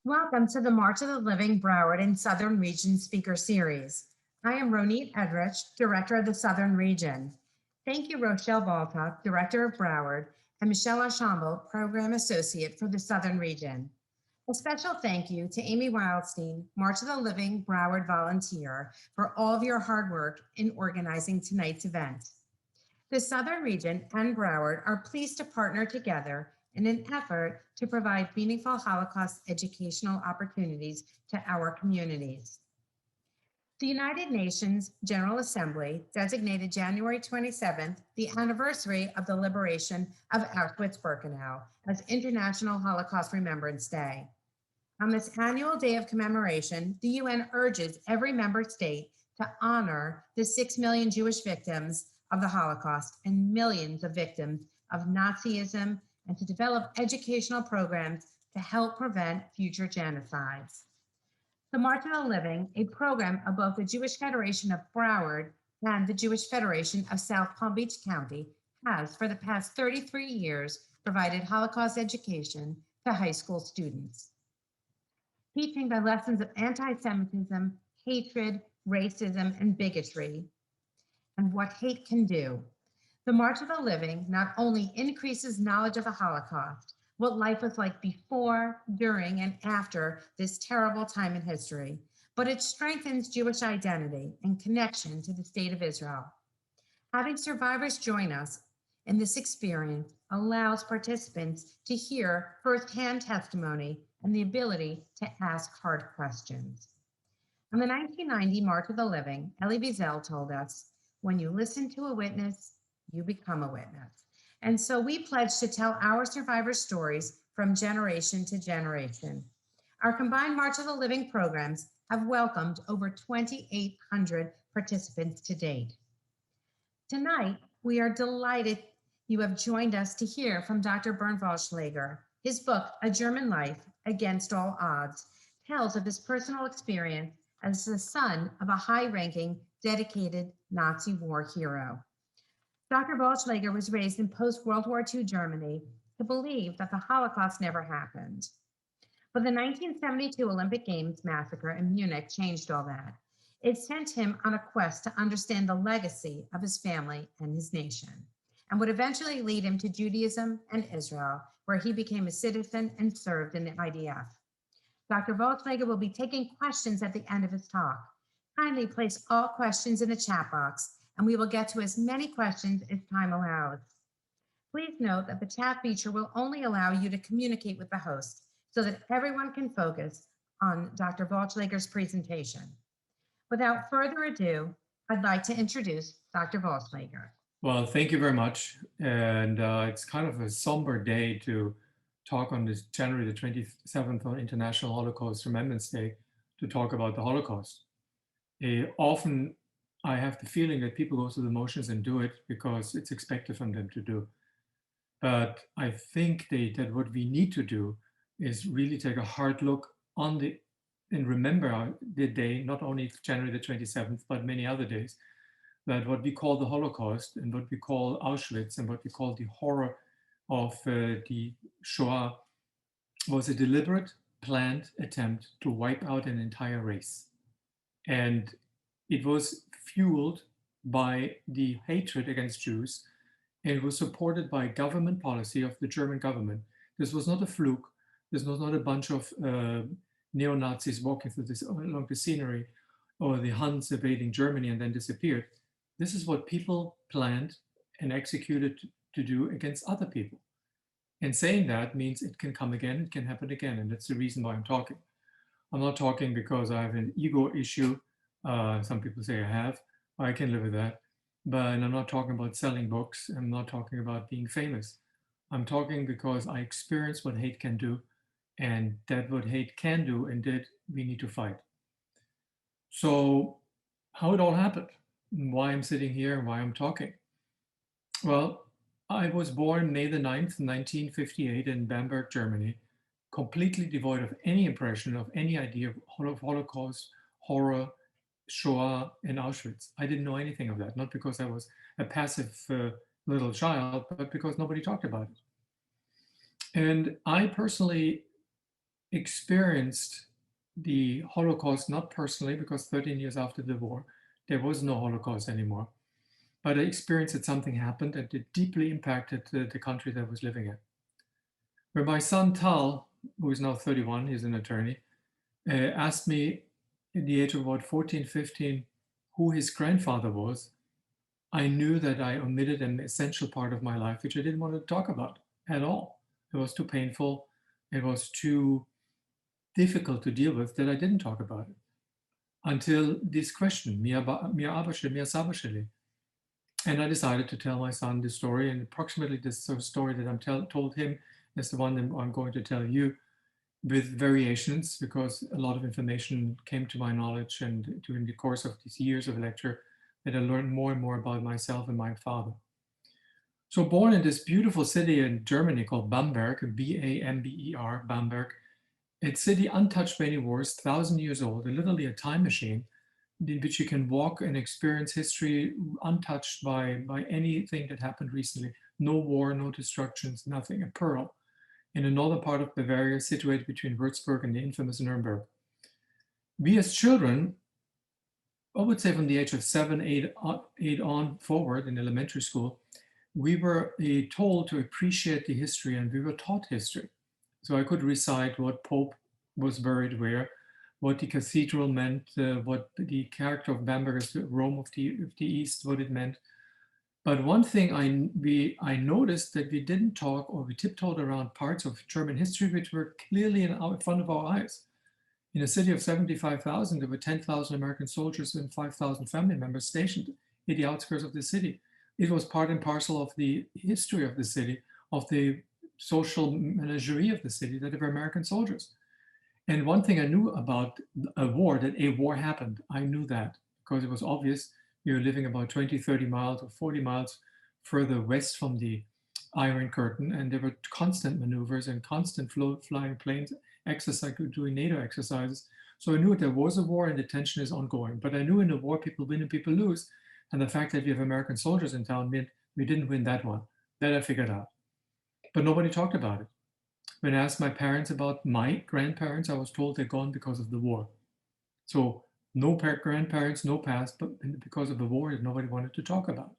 Welcome to the March of the Living Broward and Southern Region Speaker Series. I am Ronit Edrich, Director of the Southern Region. Thank you, Rochelle Baltuck, Director of Broward, and Michelle Archambault, Program Associate for the Southern Region. A special thank you to Amy Wildstein, March of the Living Broward volunteer, for all of your hard work in organizing tonight's event. The Southern Region and Broward are pleased to partner together in an effort to provide meaningful Holocaust educational opportunities to our communities. The United Nations General Assembly designated January 27th, the anniversary of the liberation of Auschwitz-Birkenau, as International Holocaust Remembrance Day. On this annual day of commemoration, the UN urges every member state to honor the 6 million Jewish victims of the Holocaust and millions of victims of Nazism, and to develop educational programs to help prevent future genocides. The March of the Living, a program of both the Jewish Federation of Broward and the Jewish Federation of South Palm Beach County, has for the past 33 years provided Holocaust education to high school students, teaching the lessons of anti-Semitism, hatred, racism, and bigotry, and what hate can do. The March of the Living not only increases knowledge of the Holocaust, what life was like before, during, and after this terrible time in history, but it strengthens Jewish identity and connection to the state of Israel. Having survivors join us in this experience allows participants to hear firsthand testimony and the ability to ask hard questions. On the 1990 March of the Living, Elie Wiesel told us, "When you listen to a witness, you become a witness." And so we pledge to tell our survivor stories from generation to generation. Our combined March of the Living programs have welcomed over 2,800 participants to date. Tonight, we are delighted you have joined us to hear from Dr. Bernd Vollschlager. His book, A German Life Against All Odds, tells of his personal experience as the son of a high-ranking, dedicated Nazi war hero. Dr. Vollschlager was raised in post-World War II Germany to believe that the Holocaust never happened. But the 1972 Olympic Games massacre in Munich changed all that. It sent him on a quest to understand the legacy of his family and his nation, and would eventually lead him to Judaism and Israel, where he became a citizen and served in the IDF. Dr. Vollschlager will be taking questions at the end of his talk. Kindly place all questions in the chat box, and we will get to as many questions as time allows. Please note that the chat feature will only allow you to communicate with the host so that everyone can focus on Dr. Vollschlager's presentation. Without further ado, I'd like to introduce Dr. Vollschlager. Well, thank you very much. And it's kind of a somber day to talk on this January the 27th on International Holocaust Remembrance Day to talk about the Holocaust. Often I have the feeling that people go through the motions and do it because it's expected from them to do. But I think that what we need to do is really take a hard look on and remember the day, not only January the 27th, but many other days, that what we call the Holocaust and what we call Auschwitz and what we call the horror of the Shoah was a deliberate, planned attempt to wipe out an entire race. And it was fueled by the hatred against Jews, and it was supported by government policy of the German government. This was not a fluke. This was not a bunch of neo-Nazis walking through along the scenery, or the Huns invading Germany and then disappeared. This is what people planned and executed to do against other people. And saying that means it can come again, it can happen again, and that's the reason why I'm talking. I'm not talking because I have an ego issue. Some people say I have. I can live with that. But I'm not talking about selling books. I'm not talking about being famous. I'm talking because I experienced what hate can do, and that what hate can do and did, we need to fight. So how it all happened, why I'm sitting here and why I'm talking. Well, I was born May the 9th, 1958 in Bamberg, Germany, completely devoid of any impression of any idea of Holocaust, horror, Shoah, and Auschwitz. I didn't know anything of that, not because I was a passive little child, but because nobody talked about it. And I personally experienced the Holocaust, not personally, because 13 years after the war, there was no Holocaust anymore. But I experienced that something happened and it deeply impacted the country that I was living in. Where my son Tal, who is now 31, he's an attorney, asked me at the age of about 14, 15, who his grandfather was, I knew that I omitted an essential part of my life, which I didn't want to talk about at all. It was too painful. It was too difficult to deal with that I didn't talk about it until this question, Mir Sabashili. And I decided to tell my son this story, and approximately this sort of story that I'm told him is the one that I'm going to tell you, with variations, because a lot of information came to my knowledge and during the course of these years of lecture that I learned more and more about myself and my father. So born in this beautiful city in Germany called Bamberg, B-A-M-B-E-R, Bamberg, a city untouched by any wars, 1,000 years old, literally a time machine in which you can walk and experience history untouched by anything that happened recently. No war, no destructions, nothing, a pearl in the northern part of Bavaria, situated between Würzburg and the infamous Nuremberg. We as children, I would say from the age of 7, 8 on forward in elementary school, we were told to appreciate the history and we were taught history. So I could recite what Pope was buried where, what the cathedral meant, what the character of Bamberg as Rome of the East, what it meant. But one thing I noticed that we didn't talk, or we tiptoed around parts of German history which were clearly in front of our eyes. In a city of 75,000, there were 10,000 American soldiers and 5,000 family members stationed in the outskirts of the city. It was part and parcel of the history of the city, of the social menagerie of the city, that there were American soldiers. And one thing I knew about a war, that a war happened, I knew that because it was obvious. We were living about 20, 30 miles or 40 miles further west from the Iron Curtain, and there were constant maneuvers and constant flying planes, exercise, doing NATO exercises. So I knew there was a war and the tension is ongoing. But I knew in a war, people win and people lose. And the fact that we have American soldiers in town meant we didn't win that one. That I figured out. But nobody talked about it. When I asked my parents about my grandparents, I was told they're gone because of the war. So no grandparents, no past, but because of the war that nobody wanted to talk about.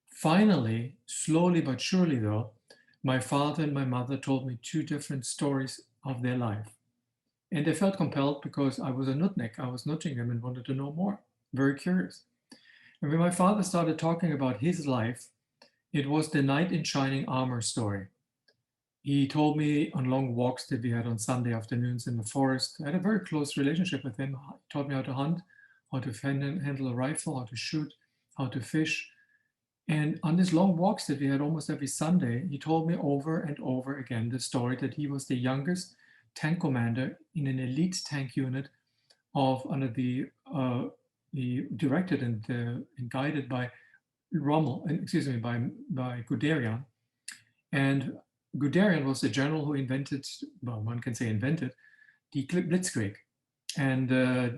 Finally, slowly but surely though, my father and my mother told me two different stories of their life. And they felt compelled because I was a nutnik. I was nudging them and wanted to know more, very curious. And when my father started talking about his life, it was the knight in shining armor story. He told me on long walks that we had on Sunday afternoons in the forest. I had a very close relationship with him. He taught me how to hunt, how to handle a rifle, how to shoot, how to fish. And on these long walks that we had almost every Sunday, he told me over and over again the story that he was the youngest tank commander in an elite tank unit under the directed and guided by by Guderian. And Guderian was the general who invented, well, one can say invented, the Blitzkrieg. And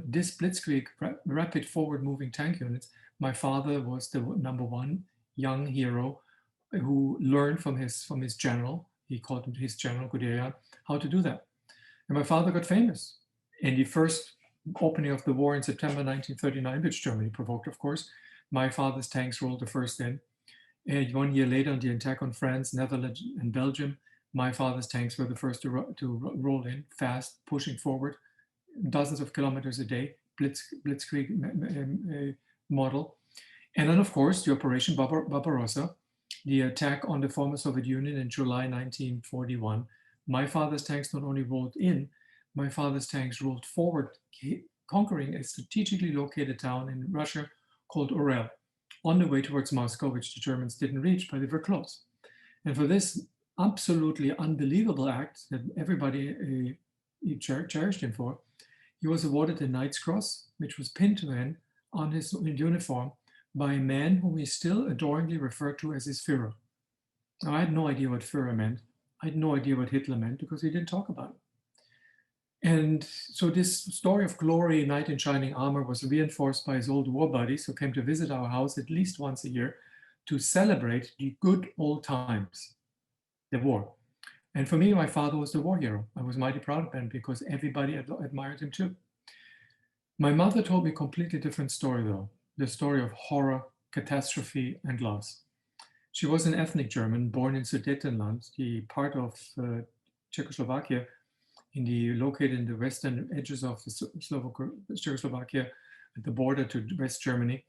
this Blitzkrieg, rapid forward-moving tank units, my father was the number one young hero who learned from his general, he called him his general, Guderian, how to do that. And my father got famous. In the first opening of the war in September 1939, which Germany provoked, of course, my father's tanks rolled the first in. 1 year later, on the attack on France, Netherlands, and Belgium, my father's tanks were the first to roll in, fast, pushing forward, dozens of kilometers a day, blitzkrieg model. And then, of course, the Operation Barbarossa, the attack on the former Soviet Union in July 1941. My father's tanks not only rolled in, my father's tanks rolled forward, conquering a strategically located town in Russia called Orel, on the way towards Moscow, which the Germans didn't reach, but they were close. And for this absolutely unbelievable act that everybody cherished him for, he was awarded the Knight's Cross, which was pinned to him on his uniform by a man whom he still adoringly referred to as his Führer. Now, I had no idea what Führer meant. I had no idea what Hitler meant because he didn't talk about it. And so this story of glory, knight in shining armor, was reinforced by his old war buddies who came to visit our house at least once a year to celebrate the good old times, the war. And for me, my father was the war hero. I was mighty proud of him because everybody admired him too. My mother told me a completely different story, though, the story of horror, catastrophe, and loss. She was an ethnic German born in Sudetenland, the part of Czechoslovakia located in the western edges of Czechoslovakia at the border to West Germany.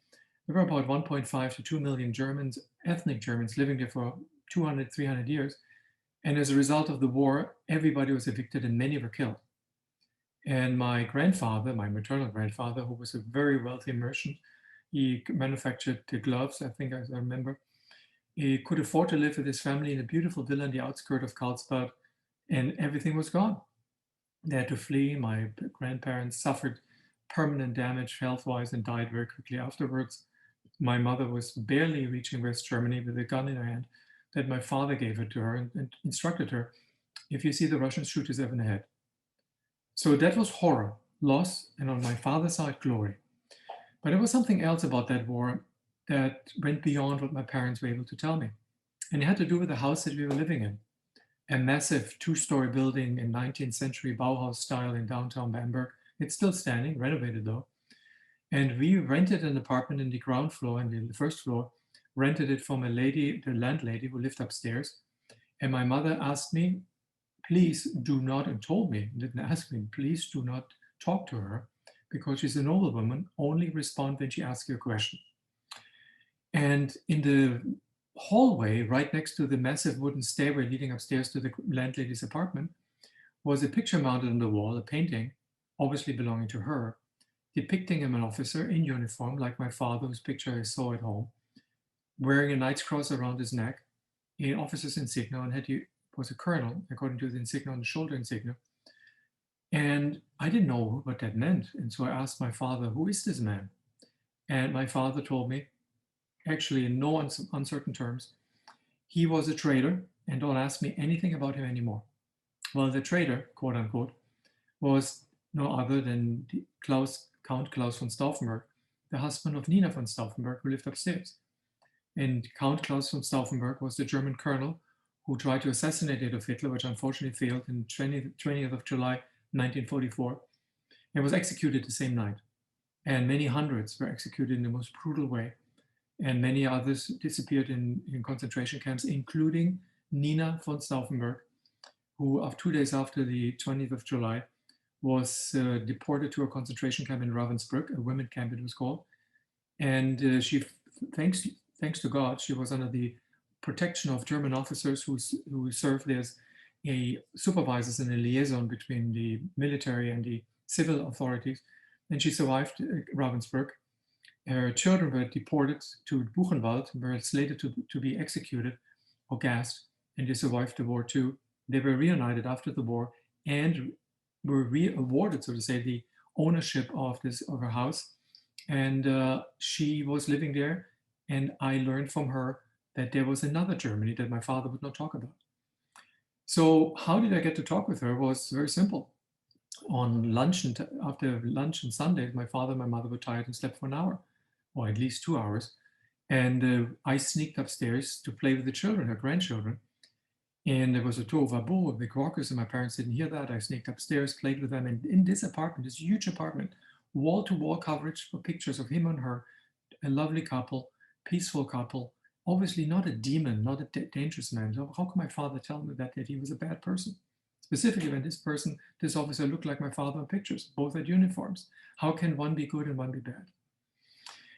There were about 1.5 to 2 million Germans, ethnic Germans, living there for 200, 300 years. And as a result of the war, everybody was evicted and many were killed. And my grandfather, my maternal grandfather, who was a very wealthy merchant, he manufactured the gloves, I think, as I remember. He could afford to live with his family in a beautiful villa in the outskirts of Karlsbad, and everything was gone. They had to flee. My grandparents suffered permanent damage health-wise and died very quickly afterwards. My mother was barely reaching West Germany with a gun in her hand that my father gave it to her and instructed her, if you see the Russians, shoot yourself in the head. So that was horror, loss, and on my father's side, glory. But there was something else about that war that went beyond what my parents were able to tell me. And it had to do with the house that we were living in, a massive two-story building in 19th century Bauhaus style in downtown Bamberg. It's still standing, renovated though. And we rented an apartment in the ground floor and in the first floor, rented it from a lady, the landlady who lived upstairs. And my mother asked me, please do not, and told me, didn't ask me, please do not talk to her because she's a noble woman, only respond when she asks you a question. And in the hallway, right next to the massive wooden stairway leading upstairs to the landlady's apartment, was a picture mounted on the wall, a painting, obviously belonging to her, depicting an officer in uniform, like my father, whose picture I saw at home, wearing a knight's cross around his neck, an officer's insignia, and was a colonel, according to the insignia on the shoulder insignia. And I didn't know what that meant. And so I asked my father, who is this man? And my father told me, actually in no uncertain terms, he was a traitor and don't ask me anything about him anymore. Well, the traitor, quote unquote, was no other than Count Klaus von Stauffenberg, the husband of Nina von Stauffenberg, who lived upstairs. And Count Klaus von Stauffenberg was the German colonel who tried to assassinate Adolf Hitler, which unfortunately failed in 20th of July, 1944, and was executed the same night. And many hundreds were executed in the most brutal way. And many others disappeared in concentration camps, including Nina von Stauffenberg, who 2 days after the 20th of July was deported to a concentration camp in Ravensbrück, a women's camp it was called. And she, thanks to God, she was under the protection of German officers who served as supervisors and a liaison between the military and the civil authorities. And she survived Ravensbrück. Her children were deported to Buchenwald, were slated to be executed or gassed, and they survived the war too. They were reunited after the war and were re-awarded, so to say, the ownership of her house. And she was living there, and I learned from her that there was another Germany that my father would not talk about. So how did I get to talk with her? It was very simple. On lunch and after lunch on Sundays, my father and my mother were tired and slept for an hour, or at least 2 hours. And I sneaked upstairs to play with the children, her grandchildren. And there was a tohu wabohu, a big ruckus, and my parents didn't hear that. I sneaked upstairs, played with them. And in this apartment, this huge apartment, wall-to-wall coverage for pictures of him and her, a lovely couple, peaceful couple, obviously not a demon, not a dangerous man. So how can my father tell me that he was a bad person? Specifically when this officer looked like my father in pictures, both had uniforms. How can one be good and one be bad?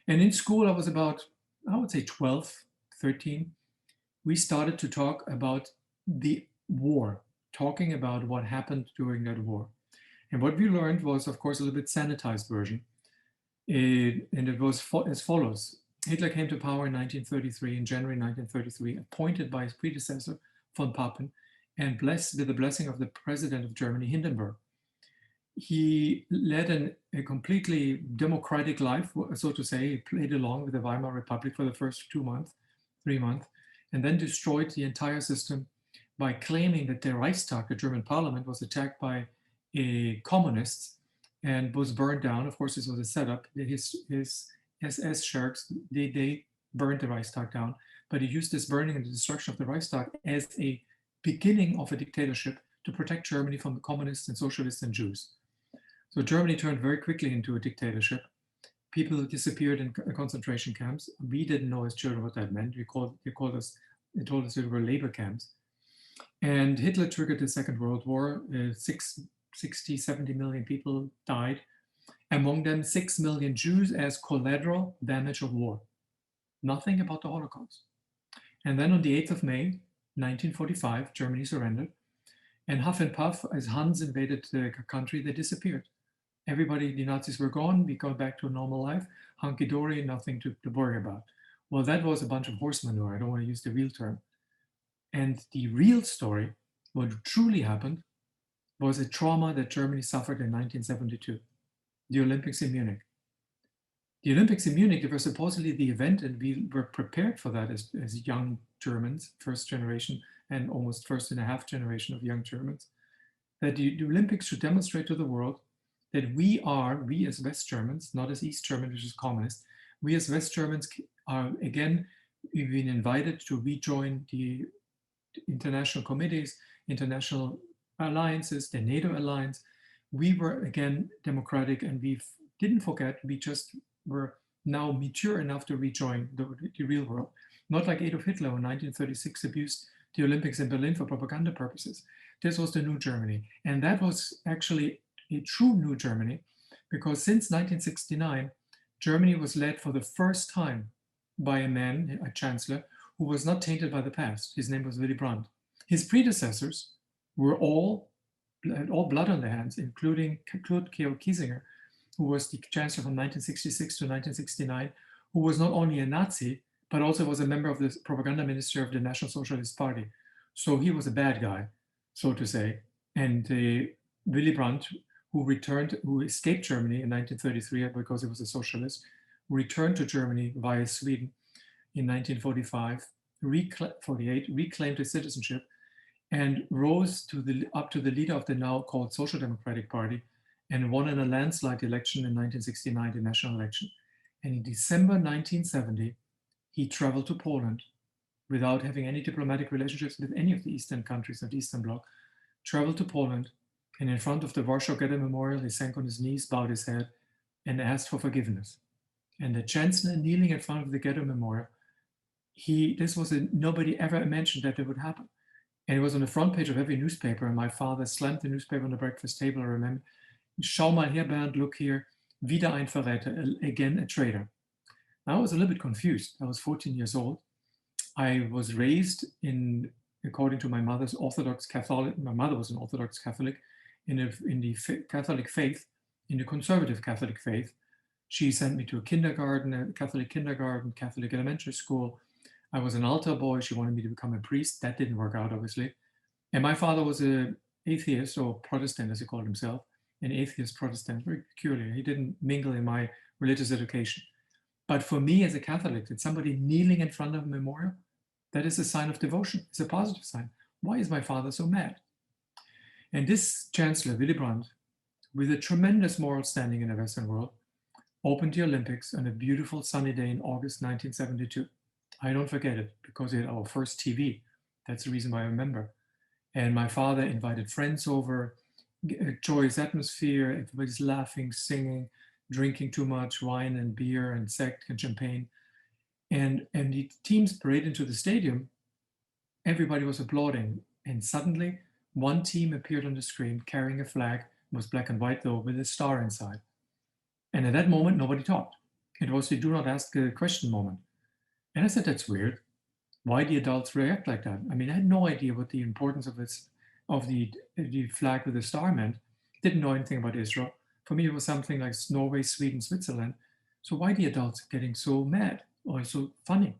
And in school, I was about, I would say 12, 13. We started to talk about the war, talking about what happened during that war. And what we learned was, of course, a little bit sanitized version. And it was as follows. Hitler came to power in 1933, in January 1933, appointed by his predecessor, von Papen, and blessed with the blessing of the president of Germany, Hindenburg. He led a completely democratic life, so to say. He played along with the Weimar Republic for the first 3 months, and then destroyed the entire system by claiming that the Reichstag, the German parliament, was attacked by communists and was burned down. Of course, this was a setup. His SS sharks, they burned the Reichstag down, but he used this burning and the destruction of the Reichstag as a beginning of a dictatorship to protect Germany from the communists and socialists and Jews. So Germany turned very quickly into a dictatorship. People disappeared in concentration camps. We didn't know as children what that meant. They told us they were labor camps. And Hitler triggered the Second World War. 60, 70 million people died. Among them, 6 million Jews as collateral damage of war. Nothing about the Holocaust. And then on the 8th of May, 1945, Germany surrendered. And huff and puff, as Huns invaded the country, they disappeared. Everybody, the Nazis were gone. We got back to a normal life. Hunky-dory, nothing to worry about. Well, that was a bunch of horse manure. I don't want to use the real term. And the real story, what truly happened, was a trauma that Germany suffered in 1972, the Olympics in Munich. The Olympics in Munich, they were supposedly the event, and we were prepared for that as young Germans, first generation and almost first and a half generation of young Germans, that the Olympics should demonstrate to the world that we as West Germans, not as East Germans, which is communist, we as West Germans are, again, we've been invited to rejoin the international committees, international alliances, the NATO alliance. We were, again, democratic, and we didn't forget, we just were now mature enough to rejoin the real world. Not like Adolf Hitler in 1936 abused the Olympics in Berlin for propaganda purposes. This was the new Germany. And that was actually a true new Germany, because since 1969, Germany was led for the first time by a man, a chancellor, who was not tainted by the past. His name was Willy Brandt. His predecessors were had all blood on their hands, including Kurt Georg Kiesinger, who was the chancellor from 1966 to 1969, who was not only a Nazi, but also was a member of the propaganda ministry of the National Socialist Party. So he was a bad guy, so to say. And Willy Brandt, who escaped Germany in 1933 because he was a socialist, returned to Germany via Sweden in 1945, 48, reclaimed his citizenship, and rose up to the leader of the now called Social Democratic Party, and won in a landslide election in 1969, the national election. And in December 1970, he traveled to Poland without having any diplomatic relationships with any of the Eastern countries of the Eastern Bloc, traveled to Poland, and in front of the Warsaw Ghetto Memorial, he sank on his knees, bowed his head, and asked for forgiveness. And the chancellor kneeling in front of the Ghetto Memorial, nobody ever mentioned that it would happen. And it was on the front page of every newspaper, and my father slammed the newspaper on the breakfast table. I remember, "Schau mal her, Bernd, look here, wieder ein Verräter, again a traitor." Now I was a little bit confused. I was 14 years old. I was raised according to my mother's Orthodox Catholic, my mother was an Orthodox Catholic, in the Catholic faith, in the conservative Catholic faith. She sent me to a kindergarten, a Catholic kindergarten, Catholic elementary school. I was an altar boy. She wanted me to become a priest. That didn't work out, obviously. And my father was an atheist, or Protestant, as he called himself, an atheist Protestant, very peculiar. He didn't mingle in my religious education. But for me as a Catholic, that somebody kneeling in front of a memorial, that is a sign of devotion. It's a positive sign. Why is my father so mad? And this chancellor, Willy Brandt, with a tremendous moral standing in the Western world, opened the Olympics on a beautiful sunny day in August 1972. I don't forget it, because we had our first TV. That's the reason why I remember. And my father invited friends over, a joyous atmosphere, everybody's laughing, singing, drinking too much wine and beer and sect and champagne. And the teams parade into the stadium. Everybody was applauding. And suddenly, one team appeared on the screen carrying a flag. It was black and white, though, with a star inside. And at that moment, nobody talked. It was the do not ask a question moment. And I said, that's weird. Why the adults react like that? I mean, I had no idea what the importance of the flag with the star meant. Didn't know anything about Israel. For me, it was something like Norway, Sweden, Switzerland. So why the adults getting so mad or so funny?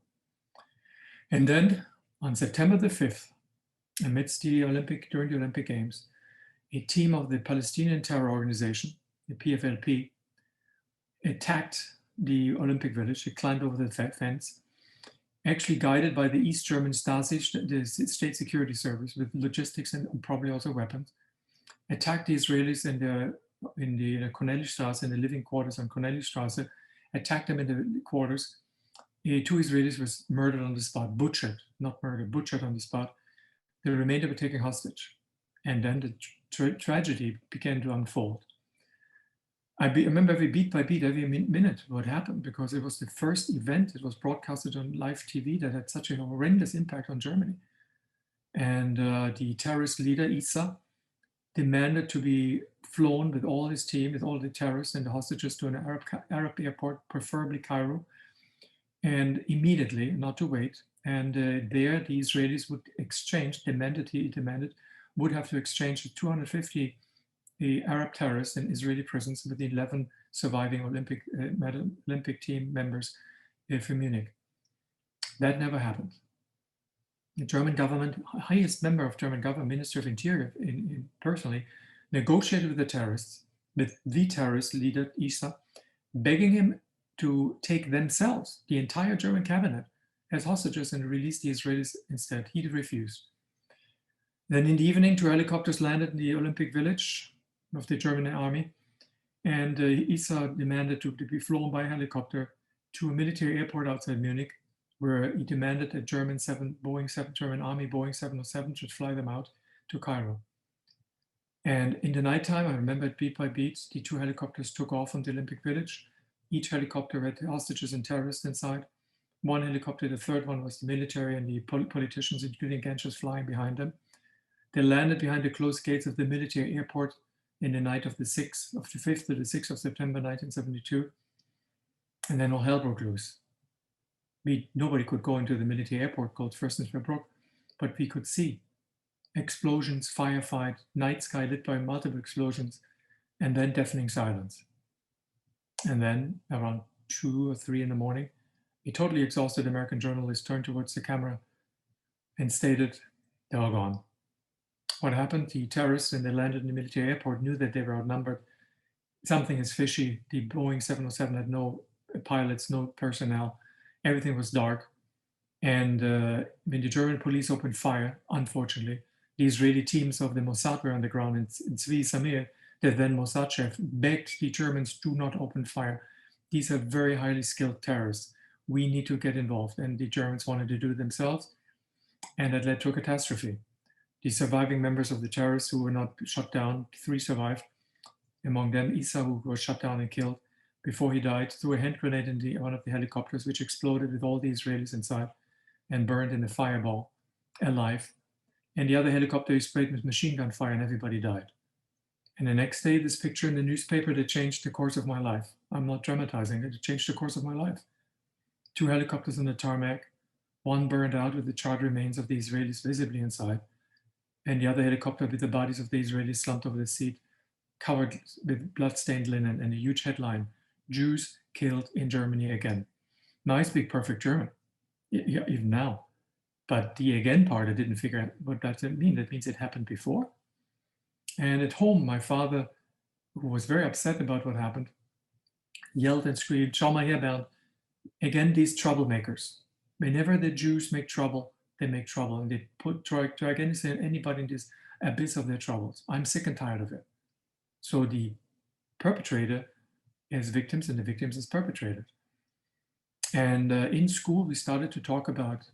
And then on September the 5th, during the Olympic Games, a team of the Palestinian terror organization, the PFLP, attacked the Olympic Village. It climbed over the fence, actually guided by the East German Stasi, the state security service, with logistics and probably also weapons, attacked the Israelis in the Corneliusstraße, in the living quarters on Corneliusstraße, attacked them in the quarters. 2 Israelis were murdered on the spot, butchered, not murdered, butchered on the spot. The remainder were taken hostage. And then the tragedy began to unfold. I remember every beat by beat, every minute what happened, because it was the first event. It was broadcasted on live TV that had such a horrendous impact on Germany. And the terrorist leader, Issa, demanded to be flown with all his team, with all the terrorists and the hostages to an Arab airport, preferably Cairo, and immediately, not to wait. And there the Israelis would exchange, he demanded, would have to exchange the 250 Arab terrorists in Israeli prisons with the 11 surviving Olympic team members from Munich. That never happened. The German government, highest member of German government, Minister of Interior personally, negotiated with the terrorists, with the terrorist leader, Issa, begging him to take themselves, the entire German cabinet, as hostages and release the Israelis instead. He refused. Then in the evening, 2 helicopters landed in the Olympic Village of the German army, and Issa demanded to be flown by helicopter to a military airport outside Munich, where he demanded that German Army Boeing 707 should fly them out to Cairo. And in the nighttime, I remember it beat by beat, the 2 helicopters took off from the Olympic Village. Each helicopter had hostages and terrorists inside. 1 helicopter, the third one was the military and the politicians, including Genscher, flying behind them. They landed behind the closed gates of the military airport in the night of the 5th to the 6th of September 1972. And then all hell broke loose. Nobody could go into the military airport called Fürstenfeldbruck, but we could see explosions, firefight, night sky lit by multiple explosions, and then deafening silence. And then around 2 or 3 in the morning, a totally exhausted American journalist turned towards the camera and stated, "They're all gone." What happened? The terrorists, when they landed in the military airport, knew that they were outnumbered. Something is fishy. The Boeing 707 had no pilots, no personnel. Everything was dark. And when the German police opened fire, unfortunately, the Israeli teams of the Mossad were on the ground, and Zvi Samir, the then Mossad chef, begged the Germans, do not open fire. These are very highly skilled terrorists. We need to get involved. And the Germans wanted to do it themselves. And that led to a catastrophe. The surviving members of the terrorists who were not shot down, 3 survived. Among them, Issa, who was shot down and killed before he died, threw a hand grenade in one of the helicopters, which exploded with all the Israelis inside and burned in a fireball alive. And the other helicopter he sprayed with machine gun fire, and everybody died. And the next day, this picture in the newspaper that changed the course of my life. I'm not dramatizing it, it changed the course of my life. 2 helicopters on the tarmac, 1 burned out with the charred remains of the Israelis visibly inside, and the other helicopter with the bodies of the Israelis slumped over the seat, covered with blood-stained linen, and a huge headline, "Jews killed in Germany again." Now I speak perfect German, even now. But the again part, I didn't figure out what that mean. That means it happened before. And at home, my father, who was very upset about what happened, yelled and screamed, "Schau mal her, Bernd. Again, these troublemakers. Whenever the Jews make trouble, they make trouble, and they drag anybody in this abyss of their troubles. I'm sick and tired of it." So the perpetrator is victims, and the victims is perpetrated. And in school, we started to talk about,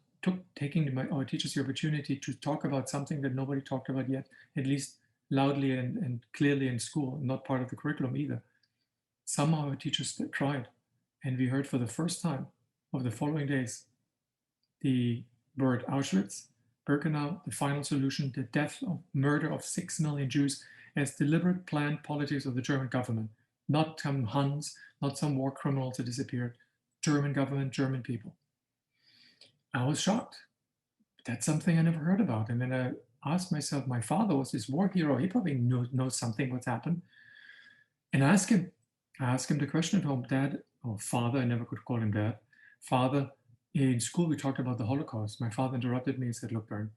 taking our teachers the opportunity to talk about something that nobody talked about yet, at least loudly and clearly in school, not part of the curriculum either. Somehow our teachers tried, and we heard for the first time of the following days the word Auschwitz, Birkenau, the final solution, the death of murder of 6 million Jews as deliberate planned politics of the German government, not some Huns, not some war criminals that disappeared, German government, German people. I was shocked. That's something I never heard about. And then I asked myself, my father was this war hero. He probably knows something what's happened. And I asked him the question at home, Dad, or Father, I never could call him Dad. Father, in school we talked about the Holocaust. My father interrupted me and said, "Look, Bernd,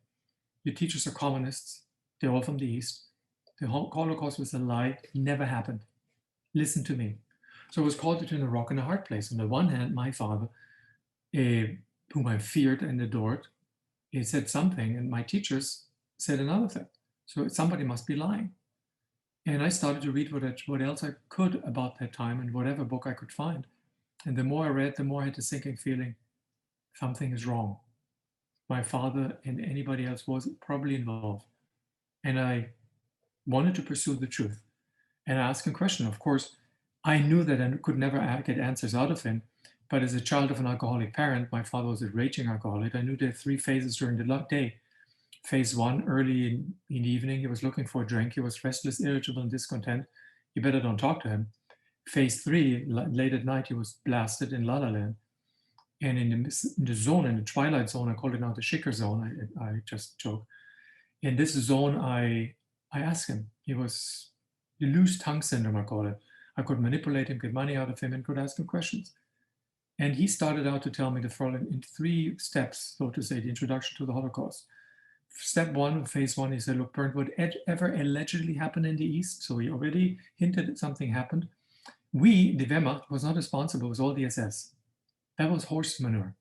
your teachers are communists. They're all from the East. The Holocaust was a lie. It never happened. Listen to me." So I was called between a rock and a hard place. On the one hand, my father, whom I feared and adored, he said something, and my teachers said another thing. So somebody must be lying. And I started to read what else I could about that time, and whatever book I could find. And the more I read, the more I had the sinking feeling, something is wrong. my father and anybody else was probably involved. And I wanted to pursue the truth and ask him questions. Of course, I knew that I could never get answers out of him. But as a child of an alcoholic parent, my father was a raging alcoholic. I knew there were 3 phases during the day. Phase 1, early in the evening, he was looking for a drink. He was restless, irritable, and discontent. You better don't talk to him. Phase 3, late at night, he was blasted in La La Land. And in the zone, in the twilight zone, I call it now the Shicker zone. I just joke. In this zone, I asked him. He was the loose tongue syndrome, I call it. I could manipulate him, get money out of him, and could ask him questions. And he started out to tell me the following in 3 steps, so to say, the introduction to the Holocaust. Step 1, phase 1, he said, look, Bernd, whatever allegedly happened in the East, so he already hinted that something happened. We, the Wehrmacht, was not responsible, it was all the SS. That was horse manure.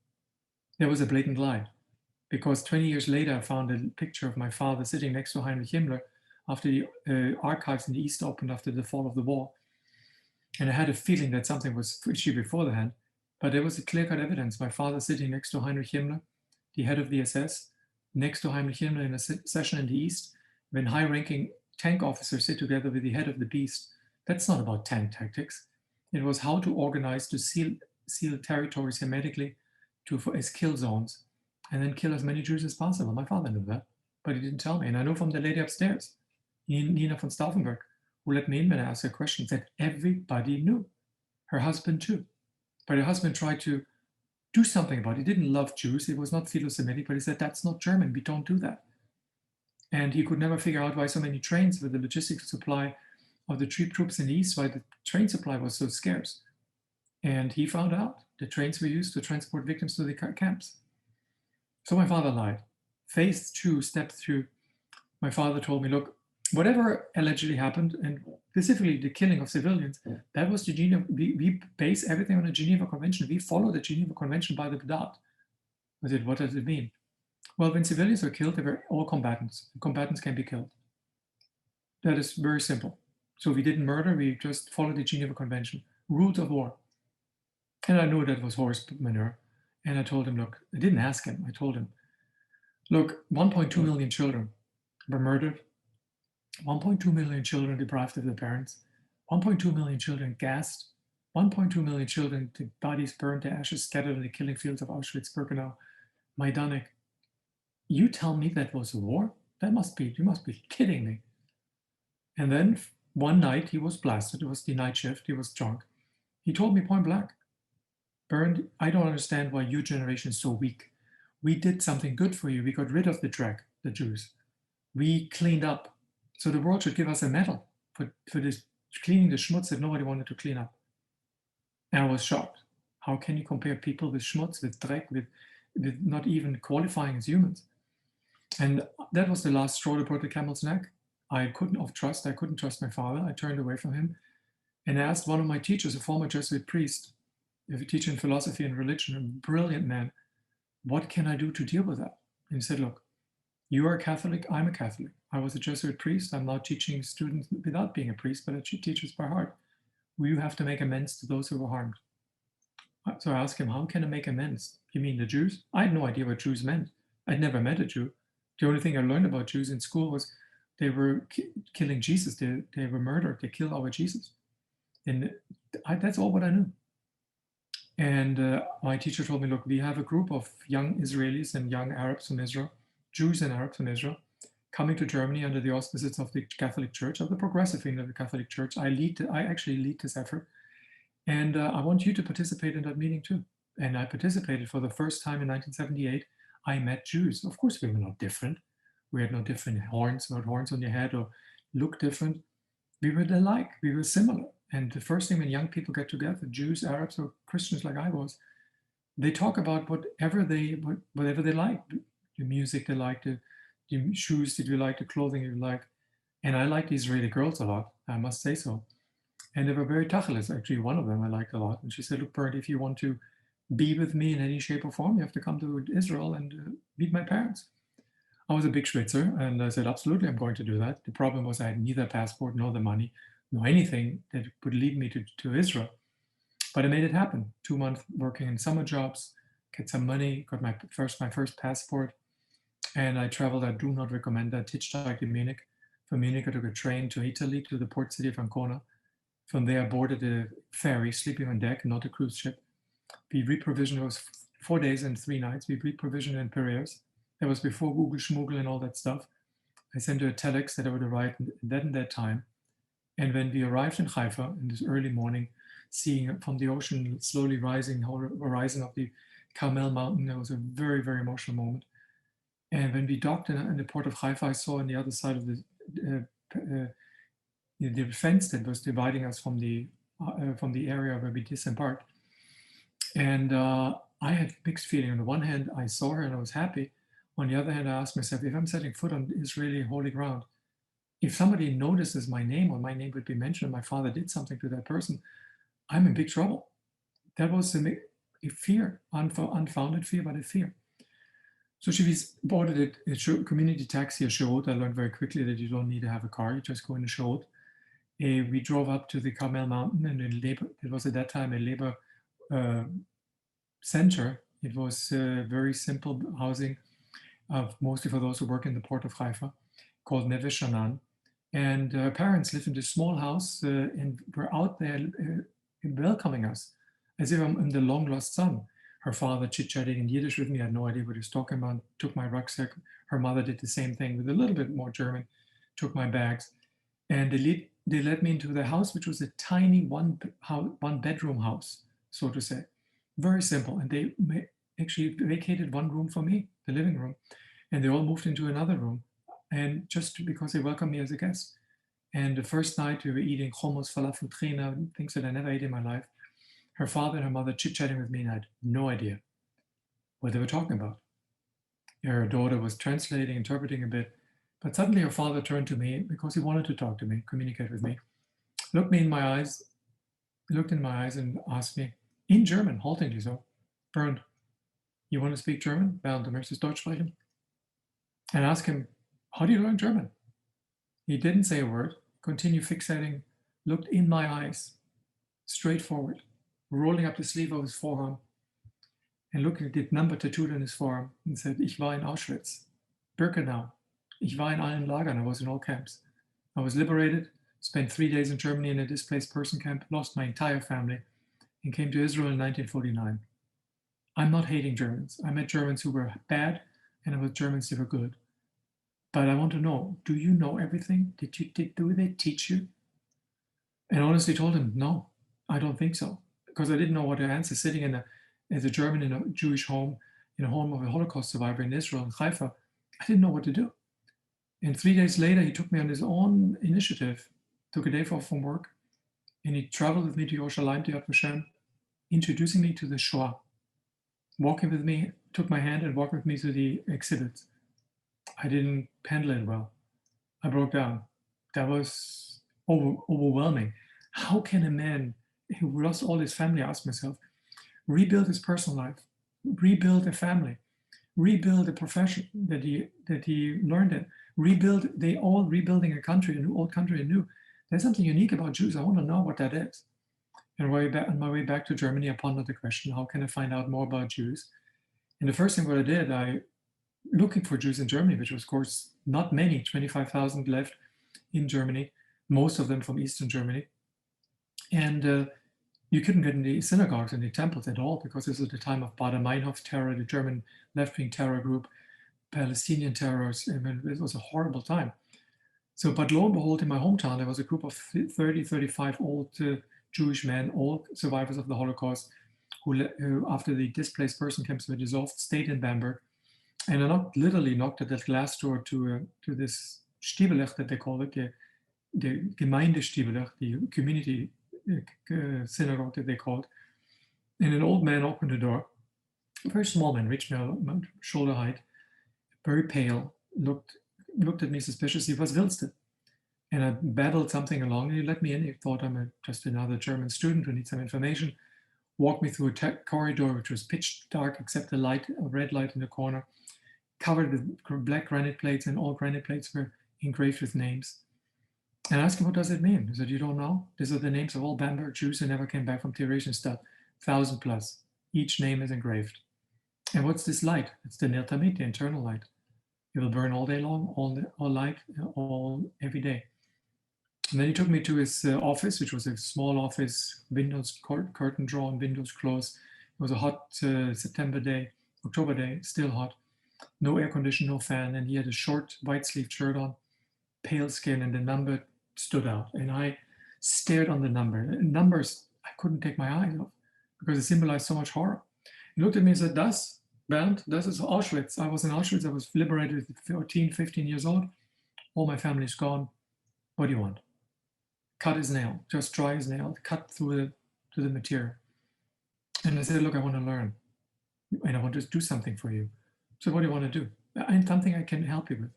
There was a blatant lie. Because 20 years later, I found a picture of my father sitting next to Heinrich Himmler after the archives in the East opened after the fall of the wall. And I had a feeling that something was fishy beforehand, but there was a clear-cut evidence. My father sitting next to Heinrich Himmler, the head of the SS, next to Heinrich Himmler in a session in the East, when high-ranking tank officers sit together with the head of the beast. That's not about tank tactics. It was how to organize to seal territories hermetically as kill zones, and then kill as many Jews as possible. My father knew that, but he didn't tell me. And I know from the lady upstairs, Nina von Stauffenberg, who let me in when I asked her questions, that everybody knew. Her husband too. But her husband tried to do something about it. He didn't love Jews. He was not philo-Semitic, but he said, that's not German. We don't do that. And he could never figure out why so many trains with the logistics supply of the troops in the East, why the train supply was so scarce. And he found out the trains were used to transport victims to the camps. So my father lied. Phase 2, step 2, my father told me, look, whatever allegedly happened, and specifically the killing of civilians, that was the Geneva, we base everything on the Geneva Convention. We follow the Geneva Convention by the dot. I said, what does it mean? Well, when civilians are killed, they were all combatants. Combatants can be killed. That is very simple. So we didn't murder, we just followed the Geneva Convention, rules of war. And I knew that was horse manure. And I told him, look, I didn't ask him, I told him, look, 1.2 million children were murdered, 1.2 million children deprived of their parents, 1.2 million children gassed, 1.2 million children, the bodies burned, their ashes scattered in the killing fields of Auschwitz, Birkenau, Majdanek. You tell me that was a war? You must be kidding me. And then one night he was blasted, it was the night shift, he was drunk. He told me point blank, Bernd, I don't understand why your generation is so weak. We did something good for you. We got rid of the drag, the Jews. We cleaned up. So the world should give us a medal for this cleaning the schmutz that nobody wanted to clean up. And I was shocked. How can you compare people with schmutz, with dreck, with not even qualifying as humans? And that was the last straw that broke the camel's neck. I couldn't trust my father. I turned away from him and asked one of my teachers, a former Jesuit priest, a teacher in philosophy and religion, a brilliant man, what can I do to deal with that? And he said, look, you are a Catholic, I'm a Catholic. I was a Jesuit priest. I'm now teaching students without being a priest, but I teach us by heart. You have to make amends to those who were harmed. So I asked him, how can I make amends? You mean the Jews? I had no idea what Jews meant. I'd never met a Jew. The only thing I learned about Jews in school was they were killing Jesus. They were murdered. They killed our Jesus. And that's all what I knew. And my teacher told me, look, we have a group of young Israelis and young Arabs from Israel, Jews and Arabs from Israel, coming to Germany under the auspices of the Catholic Church, of the progressive wing of the Catholic Church. I actually lead this effort. And I want you to participate in that meeting too. And I participated for the first time in 1978. I met Jews. Of course, we were not different. We had no different horns, not horns on your head or look different. We were alike, we were similar. And the first thing when young people get together, Jews, Arabs, or Christians like I was, they talk about whatever they like, the music they like, the shoes that you like, the clothing you like. And I like the Israeli girls a lot, I must say so. And they were very tacheles. Actually, one of them I liked a lot. And she said, look, Bernd, if you want to be with me in any shape or form, you have to come to Israel and meet my parents. I was a big Schwitzer, and I said, absolutely, I'm going to do that. The problem was I had neither passport nor the money, nor anything that would lead me to Israel. But I made it happen. 2 months working in summer jobs, get some money, got my first passport, and I traveled. I do not recommend that. Hitchhiked in Munich. From Munich, I took a train to Italy, to the port city of Ancona. From there, I boarded a ferry, sleeping on deck, not a cruise ship. We reprovisioned, it was 4 days and 3 nights. We reprovisioned in Piraeus. That was before Google Schmoogle and all that stuff. I sent her a telex that I would arrive in that time. And when we arrived in Haifa in this early morning, seeing from the ocean slowly rising horizon of the Carmel Mountain, that was a very, very emotional moment. And when we docked in the port of Haifa, I saw on the other side of the fence that was dividing us from the area where we disembarked. And I had mixed feeling. On the one hand, I saw her and I was happy. On the other hand, I asked myself, if I'm setting foot on Israeli holy ground, if somebody notices my name or my name would be mentioned, my father did something to that person, I'm in big trouble. That was a fear, unfounded fear, but a fear. So she boarded a community taxi, a Sherot. I learned very quickly that you don't need to have a car, you just go in a Sherot. We drove up to the Carmel Mountain, and it was at that time a labor center. It was very simple housing, mostly for those who work in the port of Haifa, called Neve Sha'anan. And her parents lived in this small house and were out there welcoming us as if I'm the long lost son. Her father chit-chatting in Yiddish with me. I had no idea what he was talking about. Took my rucksack. Her mother did the same thing with a little bit more German. Took my bags. And they led me into the house, which was a tiny one-bedroom house, so to say. Very simple. And they actually vacated one room for me, the living room. And they all moved into another room. And just because they welcomed me as a guest. And the first night we were eating hummus, falafel, trina, things that I never ate in my life. Her father and her mother chit-chatting with me, and I had no idea what they were talking about. Her daughter was translating, interpreting a bit, but suddenly her father turned to me because he wanted to talk to me, communicate with me, looked in my eyes and asked me, in German, haltingly so, Bernd, you want to speak German? Bernd, du möchtest Deutsch sprechen? And asked him, how do you learn German? He didn't say a word, continued fixating, looked in my eyes, straightforward, rolling up the sleeve of his forearm and looking at the number tattooed on his forearm and said, ich war in Auschwitz, Birkenau. Ich war in allen Lagern. I was in all camps. I was liberated, spent 3 days in Germany in a displaced person camp, lost my entire family, and came to Israel in 1949. I'm not hating Germans. I met Germans who were bad, and I met Germans who were good. But I want to know, do you know everything? Do they teach you? And honestly told him, no, I don't think so. Because I didn't know what to answer, sitting as a German in a Jewish home, in a home of a Holocaust survivor in Israel, in Haifa. I didn't know what to do. And 3 days later, he took me on his own initiative, took a day off from work, and he traveled with me to Yerushalayim, to Yad Vashem, introducing me to the Shoah, walking with me, took my hand and walked with me to the exhibits. I didn't handle it well. I broke down. That was overwhelming. How can a man who lost all his family, I asked myself, rebuild his personal life, rebuild a family, rebuild a profession that he learned in, rebuilding a country, an old country anew. There's something unique about Jews. I want to know what that is. And on my way back to Germany, I pondered the question, how can I find out more about Jews? And the first thing what I did, looking for Jews in Germany, which was, of course, not many, 25,000 left in Germany, most of them from Eastern Germany. And you couldn't get in the synagogues and the temples at all because this was the time of Baader-Meinhof terror, the German left-wing terror group, Palestinian terrorists. I mean, it was a horrible time. So, but lo and behold, in my hometown, there was a group of 30, 35 old Jewish men, all survivors of the Holocaust, who after the displaced person camps were dissolved, stayed in Bamberg. And I literally knocked at that glass door to this Stiebelech, that they call it, the Gemeinde Stiebelech, the community synagogue that they called. And an old man opened the door, a very small man, reached me about shoulder height, very pale, looked at me suspiciously. Was willst du? And I babbled something along, and he let me in. He thought I'm just another German student who needs some information. Walked me through a corridor, which was pitch dark except a red light in the corner, covered with black granite plates, and all granite plates were engraved with names. And I asked him, what does it mean? He said, you don't know? These are the names of all Bamberg Jews who never came back from Theresienstadt, 1,000 plus. Each name is engraved. And what's this light? It's the Ner Tamid, the internal light. It will burn all day long, all light, every day. And then he took me to his office, which was a small office, windows curtain drawn, windows closed. It was a hot September day, October day, still hot. No air condition, no fan, and he had a short white sleeved shirt on, pale skin, and the number stood out. And I stared on the number. Numbers I couldn't take my eyes off because it symbolized so much horror. He looked at me and said, "Das, Bernd, das is Auschwitz." I was in Auschwitz. I was liberated at 14, 15 years old. All my family's gone. What do you want? Cut his nail, just dry his nail, cut through the material. And I said, "Look, I want to learn and I want to do something for you." So what do you want to do? And something I can help you with.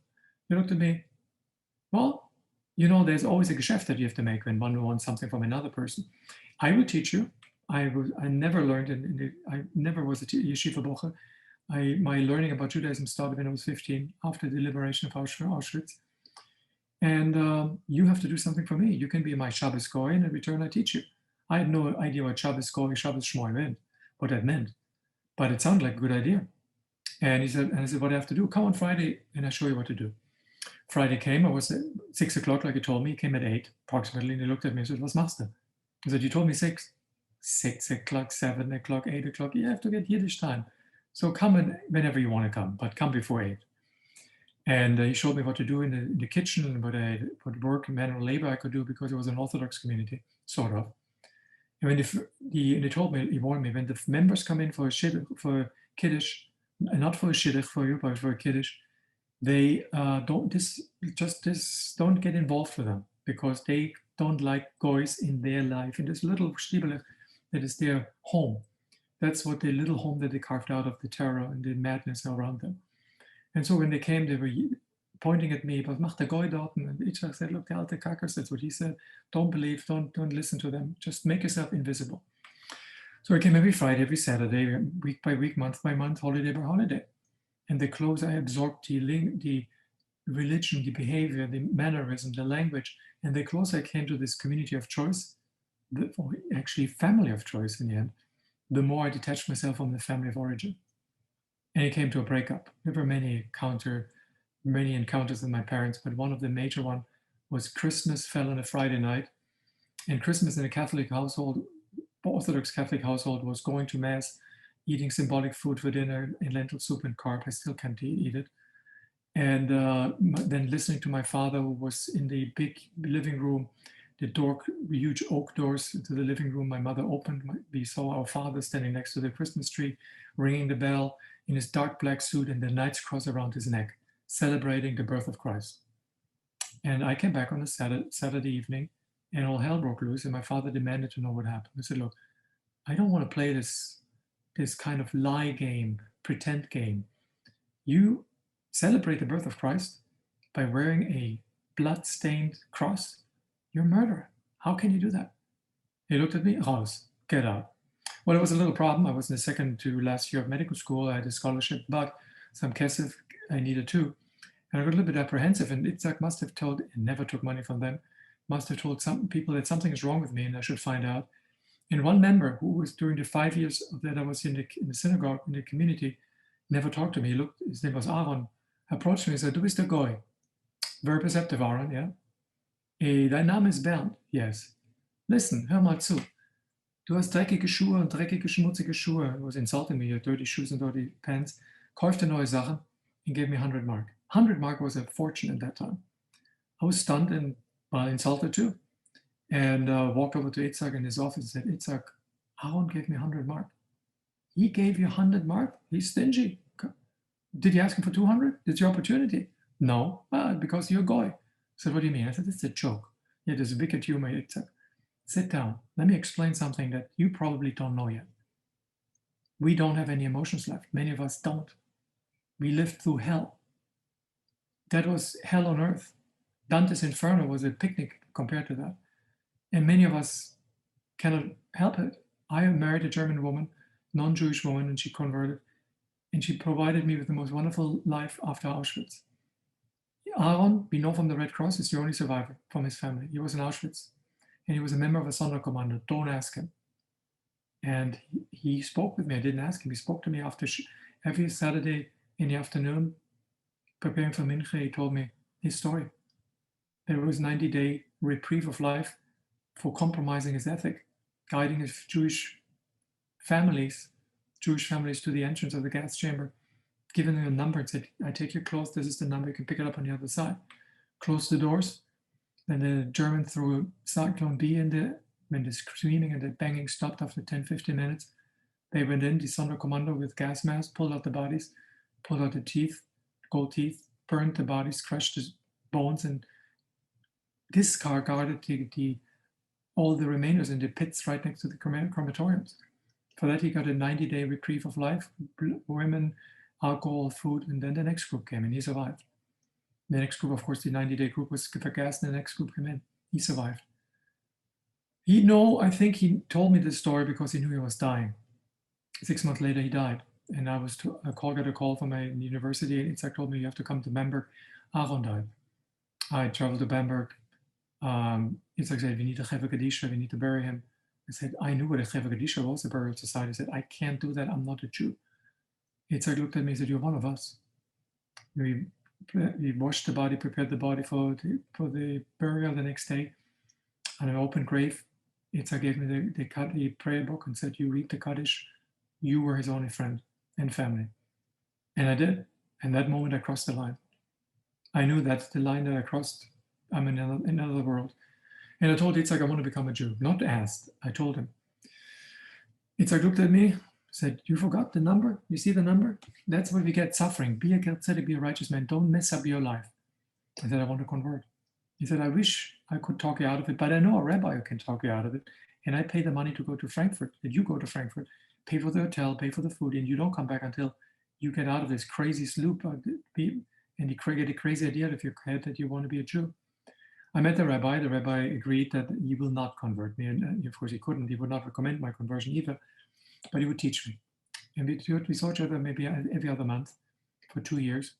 He looked at me, "Well, you know, there's always a geschäft that you have to make when one wants something from another person. I will teach you. I never learned I never was a yeshiva bocher. My learning about Judaism started when I was 15, after the liberation of Auschwitz. And you have to do something for me. You can be my Shabbos Goy, and in return, I teach you." I had no idea what Shabbos Goy, Shabbos Shmoy meant, what that meant, but it sounded like a good idea. And I said, "What do I have to do? Come on Friday, and I'll show you what to do." Friday came. I was at 6 o'clock, like he told me. He came at 8, approximately, and he looked at me and said, "Was machst du?" I said, "You told me 6. 6 o'clock, 7 o'clock, 8 o'clock. You have to get Yiddish time. So come whenever you want to come, but come before 8. And he showed me what to do in the kitchen and what work and manual labor I could do because it was an Orthodox community, sort of. And when he told me, he warned me, when the members come in for a Kiddush, not for a Shidduch for you, but for a Kiddush, they don't get involved with them because they don't like goys in their life, in this little shtibelech that is their home. That's what the little home that they carved out of the terror and the madness around them. And so when they came, they were pointing at me, "Was macht der Goy dort?" And Itzhak said, "Look, the alte Kackers," that's what he said. "Don't believe, don't listen to them. Just make yourself invisible." So I came every Friday, every Saturday, week by week, month by month, holiday by holiday. And the close I absorbed the religion, the behavior, the mannerism, the language, and the closer I came to this community of choice, actually family of choice in the end, the more I detached myself from the family of origin. And it came to a breakup. There were many encounters with my parents, but one of the major one was Christmas fell on a Friday night. And Christmas in a Catholic household, Orthodox Catholic household, was going to Mass, eating symbolic food for dinner in lentil soup and carb. I still can't eat it. And then listening to my father, who was in the big living room, the huge oak doors to the living room. My mother opened. We saw our father standing next to the Christmas tree, ringing the bell in his dark black suit and the Knight's Cross around his neck, celebrating the birth of Christ. And I came back on a Saturday evening, and all hell broke loose. And my father demanded to know what happened. I said, "Look, I don't want to play this kind of lie game, pretend game. You celebrate the birth of Christ by wearing a blood-stained cross. You're a murderer. How can you do that?" He looked at me, "Raus, get out." Well, it was a little problem. I was in the second to last year of medical school. I had a scholarship, but some kesef I needed too. And I got a little bit apprehensive, and Itzhak must have told, and never took money from them, must have told some people that something is wrong with me and I should find out. And one member who was during the 5 years that I was in the synagogue, in the community, never talked to me. He looked, his name was Aaron, approached me and said, "Du bist der Goy." Very perceptive, Aaron, yeah? "Dein Name ist Bernd." "Yes." "Listen, hör mal zu. Du hast dreckige Schuhe und dreckige, schmutzige Schuhe." He was insulting me, dirty shoes and dirty pants. "Kauf dir neue Sachen," and gave me 100 mark. 100 mark was a fortune at that time. I was stunned and insulted too. And walked over to Itzhak in his office and said, "Itzhak, Aaron gave me 100 mark." "He gave you 100 mark? He's stingy." "Did you ask him for 200? It's your opportunity." "No, because you're a goy." I said, "What do you mean?" I said, "It's a joke." "Yeah, there's a wicked humor, Itzhak. Sit down. Let me explain something that you probably don't know yet. We don't have any emotions left. Many of us don't. We lived through hell. That was hell on earth. Dante's Inferno was a picnic compared to that. And many of us cannot help it. I married a German woman, non-Jewish woman, and she converted. And she provided me with the most wonderful life after Auschwitz. Aaron, we know from the Red Cross, is the only survivor from his family. He was in Auschwitz. And he was a member of a Sonderkommando. Don't ask him. And he spoke with me. I didn't ask him. He spoke to me after every Saturday in the afternoon, preparing for Mincha, he told me his story. There was 90-day reprieve of life for compromising his ethic, guiding his Jewish families to the entrance of the gas chamber, giving them a number and said, I take your clothes, this is the number, you can pick it up on the other side. Close the doors. Then the German threw Cyclone B in there. When the screaming and the banging stopped after 10, 15 minutes, they went in, the Sonderkommando with gas masks, pulled out the bodies, pulled out the teeth, gold teeth, burned the bodies, crushed the bones, and discarded all the remainders in the pits right next to the crematoriums. For that, he got a 90-day reprieve of life, women, alcohol, food, and then the next group came in. He survived. The next group, of course, the 90-day group was gas, and the next group came in. He survived. I think he told me this story because he knew he was dying. 6 months later, he died. And I got a call from my university, and Itzhak told me, you have to come to Bamberg. Aaron died. I traveled to Bamberg. Itzhak said, we need a Chevra Kadisha, we need to bury him. I said, I knew what a Chevra Kadisha was, a burial society. I said, I can't do that, I'm not a Jew. Itzhak looked at me and said, you're one of us. We washed the body, prepared the body for the burial the next day. On an open grave, Itzhak gave me the prayer book and said, you read the Kaddish, you were his only friend and family. And I did. And that moment I crossed the line. I knew that's the line that I crossed. I'm in another world. And I told Itzhak I want to become a Jew. Not asked, I told him. Itzhak looked at me, said, you forgot the number? You see the number? That's where we get suffering. Be a tzedek, be a righteous man. Don't mess up your life. I said, I want to convert. He said, I wish I could talk you out of it, but I know a rabbi who can talk you out of it. And I pay the money to go to Frankfurt, that you go to Frankfurt, pay for the hotel, pay for the food, and you don't come back until you get out of this crazy loop and you get a crazy idea out of your head that you want to be a Jew. I met the rabbi. The rabbi agreed that he will not convert me. And of course, he couldn't. He would not recommend my conversion either, but he would teach me. And we saw each other maybe every other month for 2 years.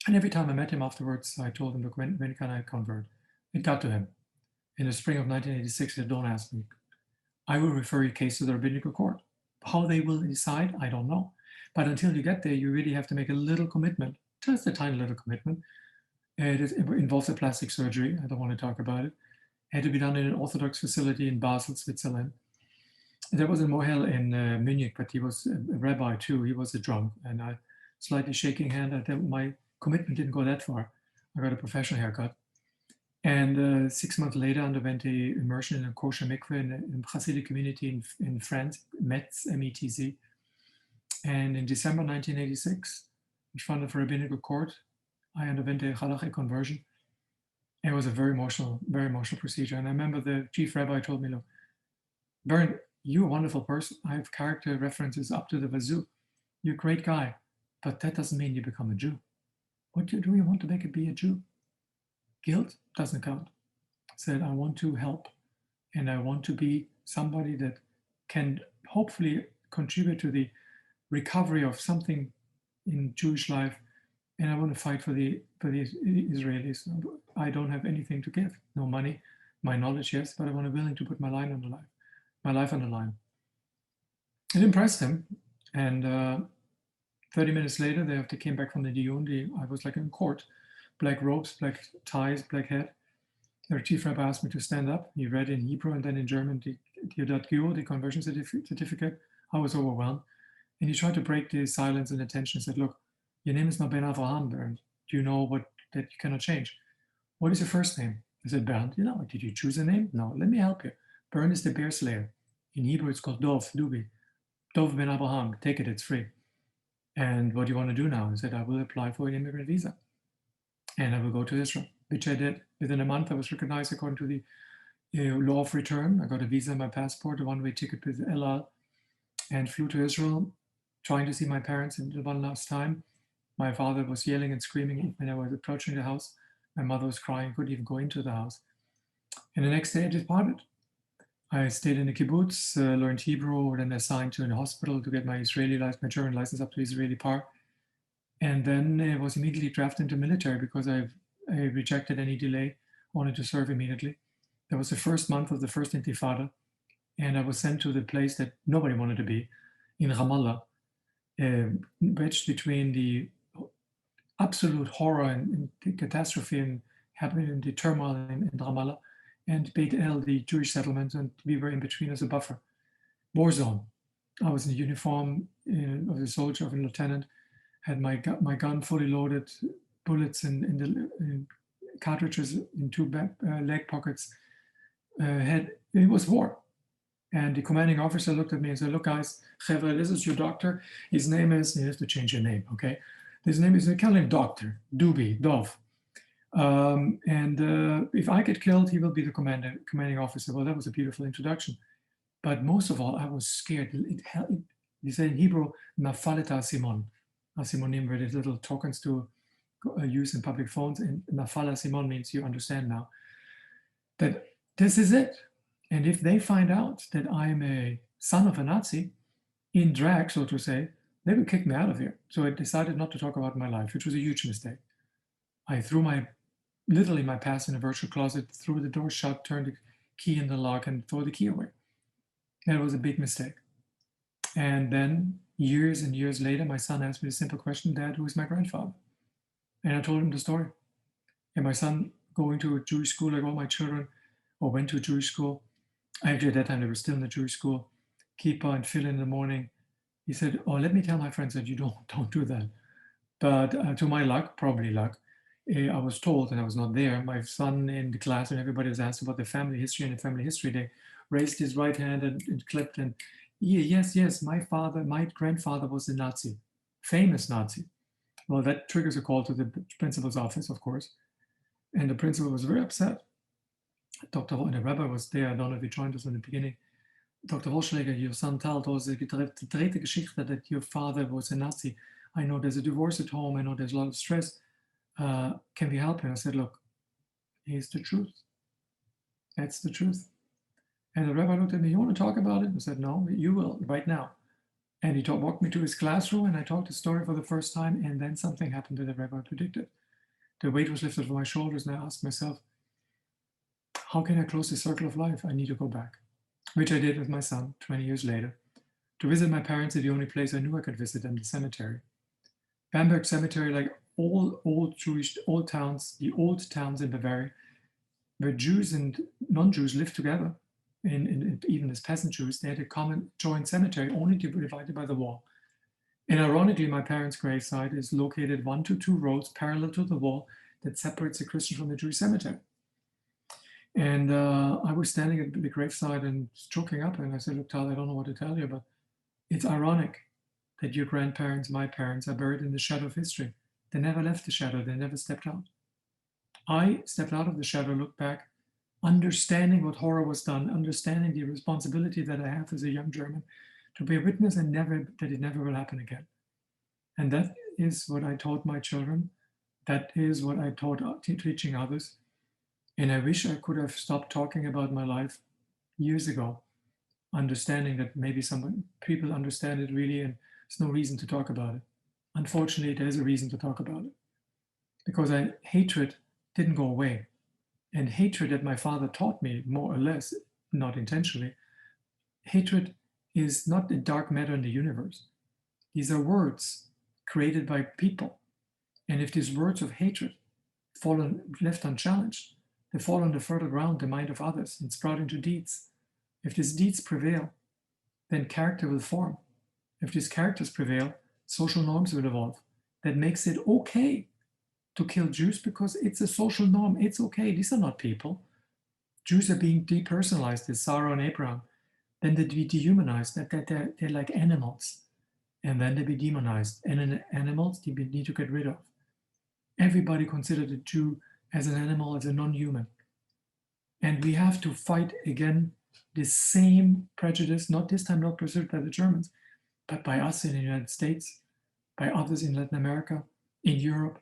And every time I met him afterwards, I told him, look, when can I convert? It got to him. In the spring of 1986, he said, don't ask me. I will refer your case to the rabbinical court. How they will decide, I don't know. But until you get there, you really have to make a little commitment, just a tiny little commitment. It involves a plastic surgery. I don't want to talk about it. It had to be done in an Orthodox facility in Basel, Switzerland. There was a Mohel in Munich, but he was a rabbi too. He was a drunk, and I slightly shaking hand. My commitment didn't go that far. I got a professional haircut. And 6 months later, underwent the immersion in a kosher mikveh in a Hasidic community in France, Metz, M-E-T-Z. And in December 1986, in front of a rabbinical court, I underwent a halachic conversion. It was a very emotional procedure. And I remember the chief rabbi told me, look, Bernd, you're a wonderful person. I have character references up to the wazoo. You're a great guy, but that doesn't mean you become a Jew. What do you want to make it be a Jew? Guilt doesn't count. I said, I want to help, and I want to be somebody that can hopefully contribute to the recovery of something in Jewish life, and I want to fight for the Israelis. I don't have anything to give, no money, my knowledge, yes, but I want to be willing to put my life on the line. It impressed him, and 30 minutes later, they came back from the Diyun. I was like in court, black robes, black ties, black hat. The chief rabbi asked me to stand up. He read in Hebrew and then in German the conversion certificate. I was overwhelmed. And he tried to break the silence and the tension and said, look, your name is not Ben Avraham, Bernd. Do you know that you cannot change? What is your first name? I said, Bernd. Did you choose a name? No, let me help you. Bernd is the bear slayer. In Hebrew, it's called Dov, Dubi. Dov Ben Avraham, take it, it's free. And what do you want to do now? He said, I will apply for an immigrant visa. And I will go to Israel, which I did. Within a month, I was recognized according to the law of return. I got a visa in my passport, a one-way ticket with El Al, and flew to Israel, trying to see my parents in one last time. My father was yelling and screaming when I was approaching the house. My mother was crying, couldn't even go into the house. And the next day I departed. I stayed in a kibbutz, learned Hebrew, then assigned to a hospital to get my my German license up to Israeli par. And then I was immediately drafted into military because I rejected any delay, wanted to serve immediately. That was the first month of the first Intifada. And I was sent to the place that nobody wanted to be, in Ramallah. wedged between the absolute horror and the catastrophe happening in the turmoil in Ramallah and Beit El, the Jewish settlement, and we were in between as a buffer. War zone. I was in the uniform of a soldier, of a lieutenant, had my gun fully loaded, bullets in the cartridges in two leg pockets. It was war. And the commanding officer looked at me and said, "Look, guys, Chevre, this is your doctor. His name is," you have to change your name, okay? His name is, we call him Doctor, Dov. If I get killed, he will be the commanding officer. Well, that was a beautiful introduction. But most of all, I was scared. You say in Hebrew, Nafalet Simon. Simonim were these little tokens to use in public phones. And Nafala Simon means you understand now that this is it. And if they find out that I'm a son of a Nazi, in drag, so to say, they will kick me out of here. So I decided not to talk about my life, which was a huge mistake. I threw literally my past in a virtual closet, threw the door shut, turned the key in the lock, and threw the key away. That was a big mistake. And then years and years later, my son asked me a simple question, "Dad, who is my grandfather?" And I told him the story. And my son going to a Jewish school like all my children, or went to a Jewish school. Actually, at that time, they were still in the Jewish school. Kippah and tefillin in the morning. He said, "Oh, let me tell my friends that you don't do that." But to my luck, probably luck, I was told, and I was not there, my son in the class, and everybody was asked about the family history, and the family history, they raised his right hand and clipped, and yes, my grandfather was a Nazi, famous Nazi. Well, that triggers a call to the principal's office, of course. And the principal was very upset. And the rabbi was there. I don't know if he joined us in the beginning. Dr. Holschläger, your son told us the dritte Geschichte that your father was a Nazi. I know there's a divorce at home. I know there's a lot of stress. Can we help him? I said, "Look, here's the truth. That's the truth." And the rabbi looked at me, "You want to talk about it?" I said, "No, you will right now." And he walked me to his classroom, and I told the story for the first time. And then something happened that the rabbi predicted. The weight was lifted from my shoulders, and I asked myself, how can I close the circle of life? I need to go back, which I did with my son 20 years later. To visit my parents is the only place I knew I could visit, and the cemetery. Bamberg Cemetery, like all old towns, the old towns in Bavaria, where Jews and non-Jews lived together, and even as peasant Jews, they had a common joint cemetery, only divided by the wall. And ironically, my parents' gravesite is located 1 to 2 roads parallel to the wall that separates the Christian from the Jewish cemetery. And I was standing at the graveside and choking up, and I said, "Look, Tal, I don't know what to tell you, but it's ironic that your grandparents, my parents, are buried in the shadow of history. They never left the shadow. They never stepped out. I stepped out of the shadow, looked back, understanding what horror was done, understanding the responsibility that I have as a young German to be a witness and that it never will happen again." And that is what I taught my children. That is what I taught teaching others. And I wish I could have stopped talking about my life years ago, understanding that maybe some people understand it really and there's no reason to talk about it. Unfortunately, there's a reason to talk about it because hatred didn't go away. And hatred that my father taught me, more or less, not intentionally, hatred is not the dark matter in the universe. These are words created by people. And if these words of hatred left unchallenged, they fall on the fertile ground, the mind of others, and sprout into deeds. If these deeds prevail, then character will form. If these characters prevail, social norms will evolve. That makes it okay to kill Jews because it's a social norm. It's okay. These are not people. Jews are being depersonalized as Sarah and Abraham. Then they be dehumanized, that they're like animals. And then they be demonized. And animals they need to get rid of. Everybody considered a Jew as an animal, as a non-human. And we have to fight again the same prejudice, not this time not pursued by the Germans, but by us in the United States, by others in Latin America, in Europe.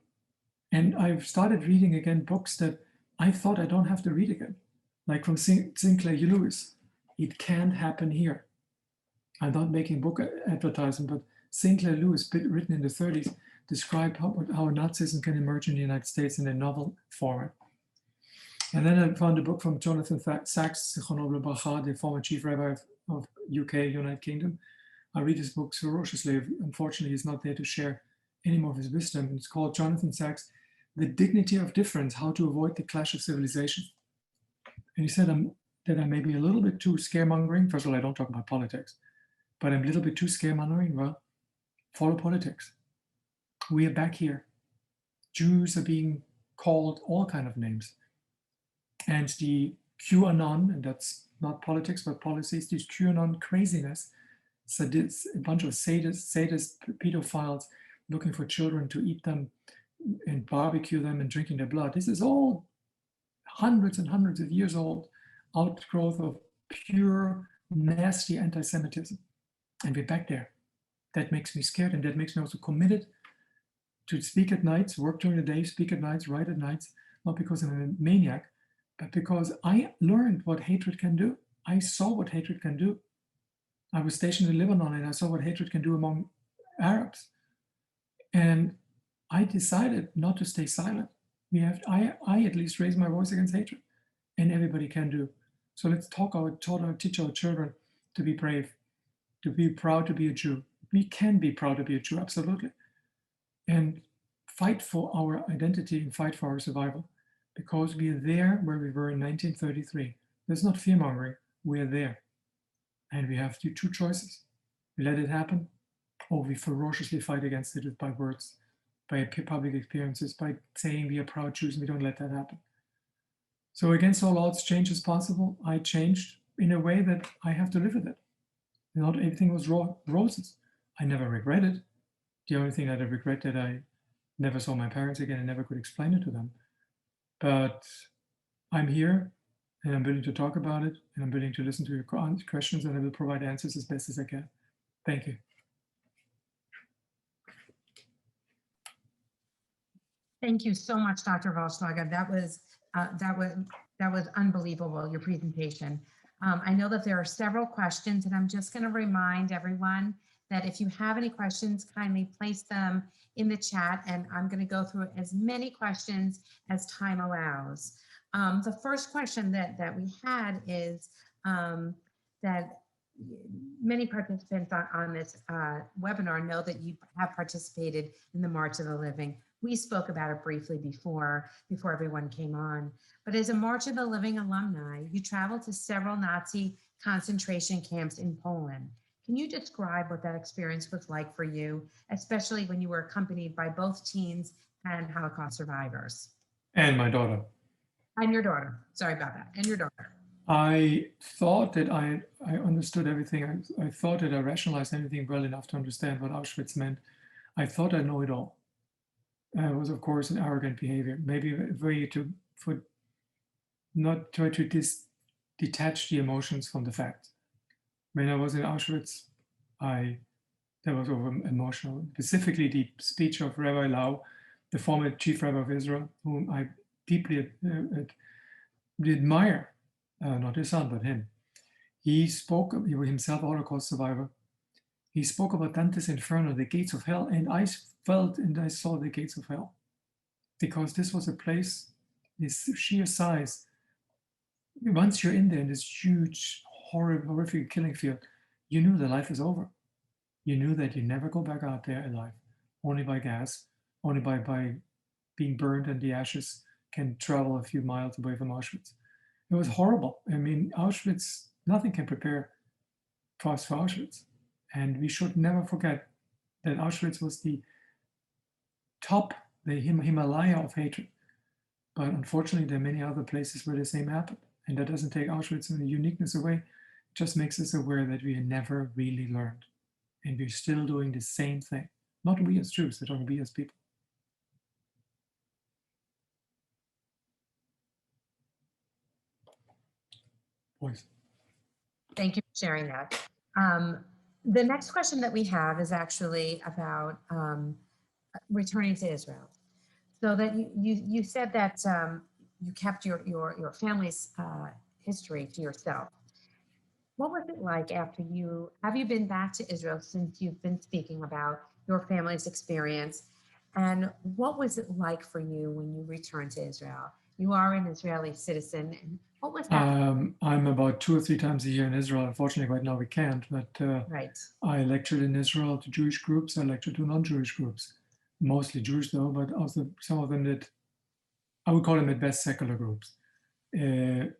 And I've started reading again books that I thought I don't have to read again, like from Sinclair Lewis. It can happen here. I'm not making book advertising, but Sinclair Lewis, written in the 30s, described how Nazism can emerge in the United States in a novel format. And then I found a book from Jonathan Sachs, the former chief rabbi of UK, United Kingdom, I read his books ferociously. Unfortunately, he's not there to share any more of his wisdom. It's called Jonathan Sacks, The Dignity of Difference, How to Avoid the Clash of Civilizations. And he said that I may be a little bit too scaremongering. First of all, I don't talk about politics, but I'm a little bit too scaremongering. Well, follow politics. We are back here. Jews are being called all kind of names. And the QAnon, and that's not politics, but policies, this QAnon craziness, a bunch of sadist pedophiles looking for children to eat them and barbecue them and drinking their blood. This is all hundreds and hundreds of years old outgrowth of pure, nasty anti-Semitism. And we're back there. That makes me scared, and that makes me also committed to speak at nights, work during the day, speak at nights, write at nights, not because I'm a maniac, but because I learned what hatred can do. I saw what hatred can do. I was stationed in Lebanon and I saw what hatred can do among Arabs. And I decided not to stay silent. I at least raise my voice against hatred, and everybody can do. So let's teach our children to be brave, to be proud to be a Jew. We can be proud to be a Jew, absolutely. And fight for our identity and fight for our survival, because we are there where we were in 1933. There's not fear-mongering, we're there. And we have two choices. We let it happen, or we ferociously fight against it by words, by public experiences, by saying we are proud Jews and we don't let that happen. So against all odds, change is possible. I changed in a way that I have to live with it. Not everything was roses. I never regret it. The only thing that I regret that I never saw my parents again and never could explain it to them. But I'm here and I'm willing to talk about it, and I'm willing to listen to your questions, and I will provide answers as best as I can. Thank you. Thank you so much, Dr. Waldschlager. That was unbelievable, your presentation. I know that there are several questions, and I'm just going to remind everyone that if you have any questions, kindly place them in the chat, and I'm going to go through as many questions as time allows. The first question that we had is that many participants on this webinar know that you have participated in the March of the Living. We spoke about it briefly before everyone came on. But as a March of the Living alumni, you traveled to several Nazi concentration camps in Poland. Can you describe what that experience was like for you, especially when you were accompanied by both teens and Holocaust survivors? And my daughter. And your daughter. Sorry about that. And your daughter. I thought that I understood everything. I thought that I rationalized everything well enough to understand what Auschwitz meant. I thought I know it all. It was, of course, an arrogant behavior. Maybe a way to not try to detach the emotions from the facts. When I was in Auschwitz, that was over emotional. Specifically, the speech of Rabbi Lau, the former chief rabbi of Israel, whom I deeply admire, not his son, but him. He was himself a Holocaust survivor. He spoke about Dante's Inferno, the gates of hell, and I felt and I saw the gates of hell, because this was a place, this sheer size. Once you're in there in this huge, horrific killing field, you knew that life is over. You knew that you never go back out there alive, only by gas, only by being burned, and the ashes can travel a few miles away from Auschwitz. It was horrible. I mean, Auschwitz, nothing can prepare us for Auschwitz. And we should never forget that Auschwitz was the top, the Himalaya of hatred. But unfortunately, there are many other places where the same happened. And that doesn't take Auschwitz and the uniqueness away. It just makes us aware that we never really learned. And we're still doing the same thing. Not we as Jews, but only we as people. Boys. Thank you for sharing that. The next question that we have is actually about returning to Israel. So that you said that you kept your family's history to yourself. What was it like after have you been back to Israel since you've been speaking about your family's experience? And what was it like for you when you returned to Israel? You are an Israeli citizen. And What was that? I'm about 2 or 3 times a year in Israel. Unfortunately, right now we can't, but Right. I lectured in Israel to Jewish groups. I lectured to non-Jewish groups, mostly Jewish though, but also some of them that I would call them at best secular groups. And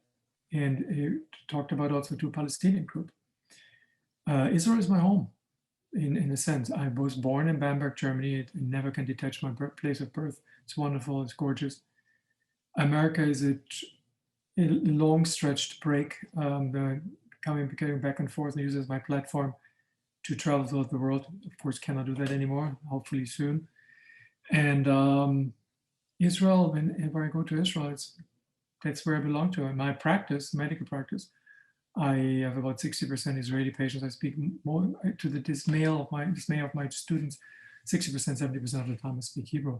talked about also to Palestinian group. Israel is my home in a sense. I was born in Bamberg, Germany. I never can detach my place of birth. It's wonderful, it's gorgeous. America is a long stretched break, getting back and forth and use it as my platform to travel throughout the world. Of course, cannot do that anymore, hopefully soon. And Israel, whenever I go to Israel, that's where I belong to. In my practice, medical practice, I have about 60% Israeli patients. I speak more to the dismay of my students. 60%, 70% of the time I speak Hebrew.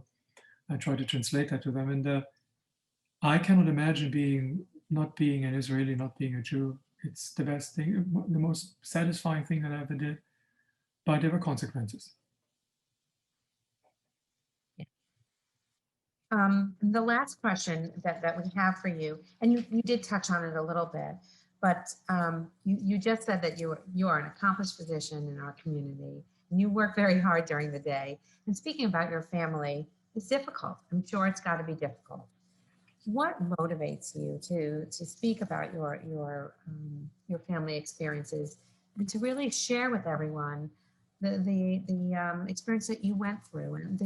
I try to translate that to them. And I cannot imagine not being an Israeli, not being a Jew. It's the best thing, the most satisfying thing that I ever did. But there were consequences. The last question that we have for you, and you did touch on it a little bit, but you just said that you are an accomplished physician in our community, and you work very hard during the day. And speaking about your family, it's difficult. I'm sure it's got to be difficult. What motivates you to speak about your family experiences and to really share with everyone the experience that you went through and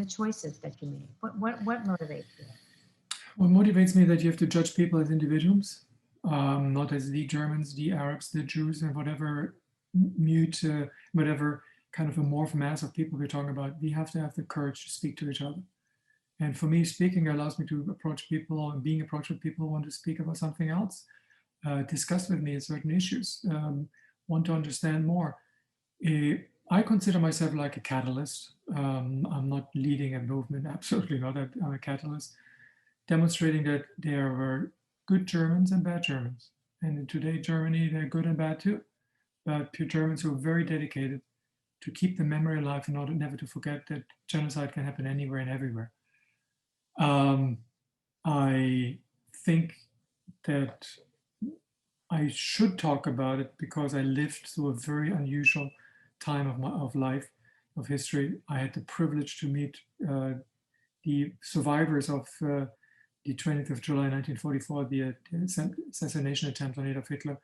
the choices that you made? What motivates you? What motivates me that you have to judge people as individuals, not as the Germans, the Arabs, the Jews, and whatever whatever kind of amorphous mass of people we're talking about. We have to have the courage to speak to each other. And for me, speaking allows me to approach people and being approached with people who want to speak about something else, discuss with me certain issues, want to understand more. I consider myself like a catalyst. I'm not leading a movement, absolutely not. I'm a catalyst, demonstrating that there were good Germans and bad Germans. And in today, Germany, they're good and bad too. But pure Germans who are very dedicated to keep the memory alive and never to forget that genocide can happen anywhere and everywhere. I think that I should talk about it because I lived through a very unusual time of life, of history. I had the privilege to meet the survivors of the 20th of July 1944, the assassination attempt on Adolf Hitler.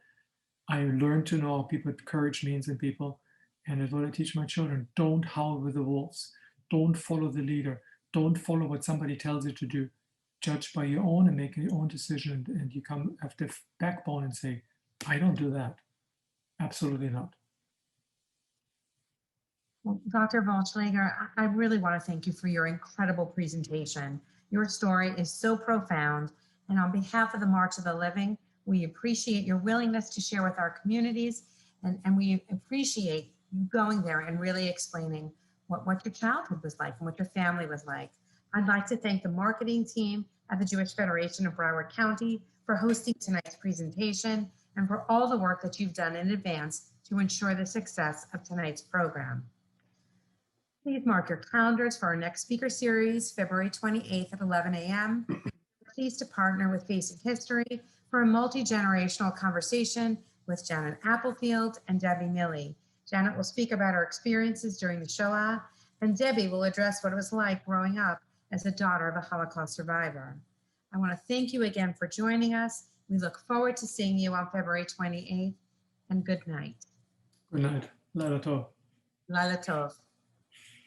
I learned to know what courage means in people, and that's what I teach my children. Don't howl with the wolves. Don't follow the leader. Don't follow what somebody tells you to do. Judge by your own and make your own decision, and you have the backbone and say, I don't do that. Absolutely not. Well, Dr. Vollschlager, I really want to thank you for your incredible presentation. Your story is so profound, and on behalf of the March of the Living, we appreciate your willingness to share with our communities, and we appreciate you going there and really explaining what your childhood was like and what your family was like. I'd like to thank the marketing team at the Jewish Federation of Broward County for hosting tonight's presentation and for all the work that you've done in advance to ensure the success of tonight's program. Please mark your calendars for our next speaker series, February 28th at 11 a.m. Pleased to partner with Facing History for a multi-generational conversation with Janet Applefield and Debbie Milley. Janet will speak about her experiences during the Shoah, and Debbie will address what it was like growing up as a daughter of a Holocaust survivor. I want to thank you again for joining us. We look forward to seeing you on February 28th, and good night. Good night. Laila Tov. Laila Tov.